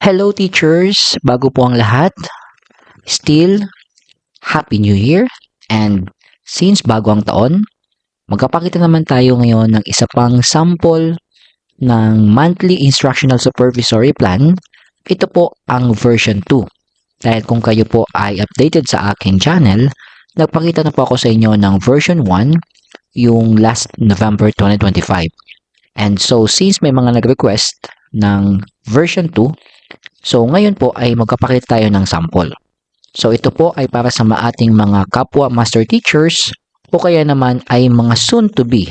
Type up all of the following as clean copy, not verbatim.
Hello teachers! Bago po ang lahat, still, Happy New Year! And since bago ang taon, magkapakita naman tayo ngayon ng isa pang sample ng Monthly Instructional Supervisory Plan. Ito po ang version 2. Dahil kung kayo po ay updated sa aking channel, nagpakita na po ako sa inyo ng version 1 yung last November 2025. And so since may mga nag-request ng version 2, so ngayon po ay magkapakita tayo ng sample. So ito po ay para sa ating mga kapwa master teachers o kaya naman ay mga soon to be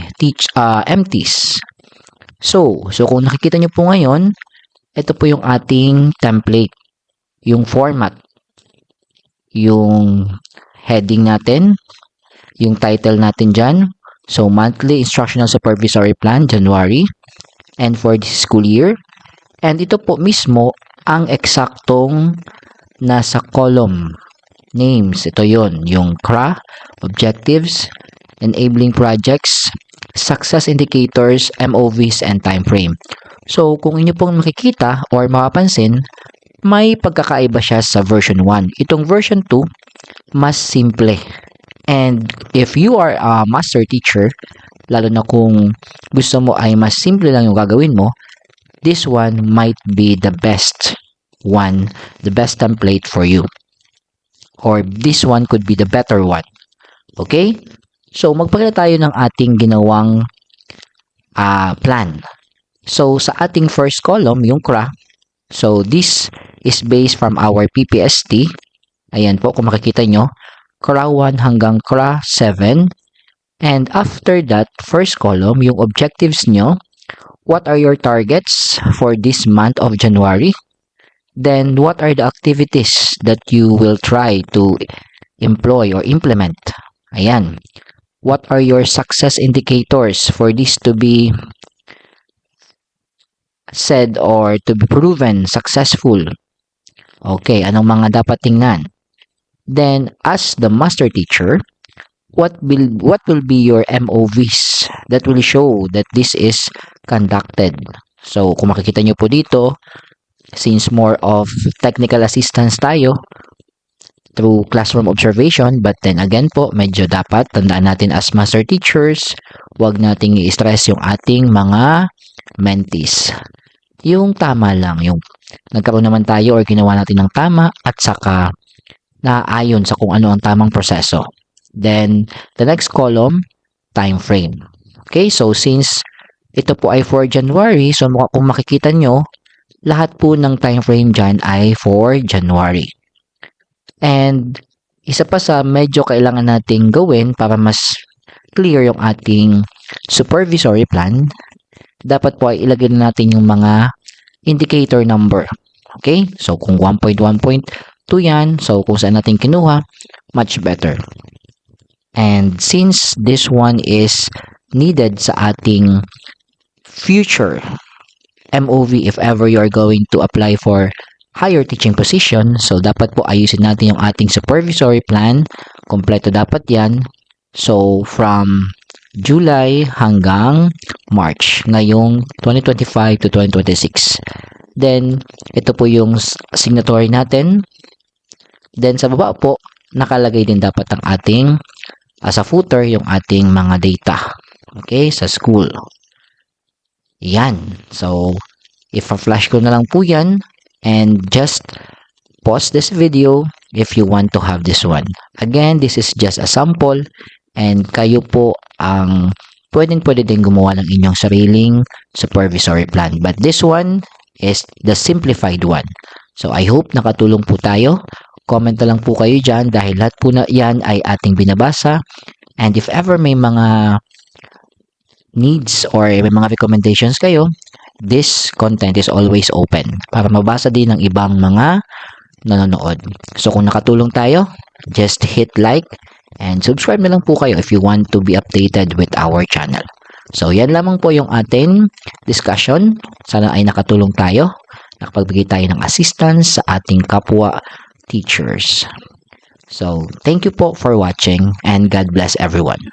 MTs. So kung nakikita nyo po ngayon, ito po yung ating template, yung format, yung heading natin, yung title natin dyan. So Monthly Instructional Supervisory Plan, January, and for this school year. And ito po mismo ang eksaktong nasa column names. Ito yon, yung CRA, Objectives, Enabling Projects, Success Indicators, MOVs, and Time Frame. So kung inyo pong makikita or mapapansin, may pagkakaiba siya sa version 1. Itong version 2, mas simple. And if you are a master teacher, lalo na kung gusto mo ay mas simple lang yung gagawin mo, this one might be the best one, the best template for you. Or this one could be the better one. Okay? So, magpakita tayo ng ating ginawang plan. So, sa ating first column, yung CRA, so this is based from our PPST. Ayan po, kung makikita nyo, CRA 1 hanggang CRA 7. And after that, first column, yung objectives nyo, what are your targets for this month of January? Then, what are the activities that you will try to employ or implement? Ayan. What are your success indicators for this to be said or to be proven successful? Okay, anong mga dapat tingnan? Then, as the master teacher, what will be your MOVs that will show that this is conducted? So, kung makikita nyo po dito, since more of technical assistance tayo through classroom observation, but then again po, medyo dapat tandaan natin as master teachers, wag nating i-stress yung ating mga mentees. Yung tama lang, yung nagkaroon naman tayo or ginawa natin ng tama at saka naayon sa kung ano ang tamang proseso. Then, the next column, time frame. Okay, so since ito po ay for January, so kung makikita nyo, lahat po ng time frame dyan ay for January. And isa pa sa medyo kailangan nating gawin para mas clear yung ating supervisory plan, dapat po ay ilagay natin yung mga indicator number. Okay? So kung 1.1.2 yan, so kung saan natin kinuha, much better. And since this one is needed sa ating future MOV if ever you are going to apply for higher teaching position, so dapat po ayusin natin yung ating supervisory plan. Kompleto dapat yan. So from July hanggang March ngayong 2025 to 2026. Then ito po yung signatory natin. Then sa baba po nakalagay din dapat ang ating as a footer yung ating mga data. Okay, sa school. Yan. So, i-flash ko na lang po yan and just pause this video if you want to have this one. Again, this is just a sample and kayo po ang pwede din gumawa ng inyong sariling supervisory plan. But this one is the simplified one. So, I hope nakatulong po tayo. Comment na lang po kayo dyan dahil lahat po na yan ay ating binabasa. And if ever may mga needs or may mga recommendations kayo, this content is always open para mabasa din ng ibang mga nanonood. So kung nakatulong tayo, just hit like and subscribe na lang po kayo if you want to be updated with our channel. So yan lamang po yung ating discussion. Sana ay nakatulong tayo. Nakapagbigay tayo ng assistance sa ating kapwa teachers. So thank you po for watching and God bless everyone.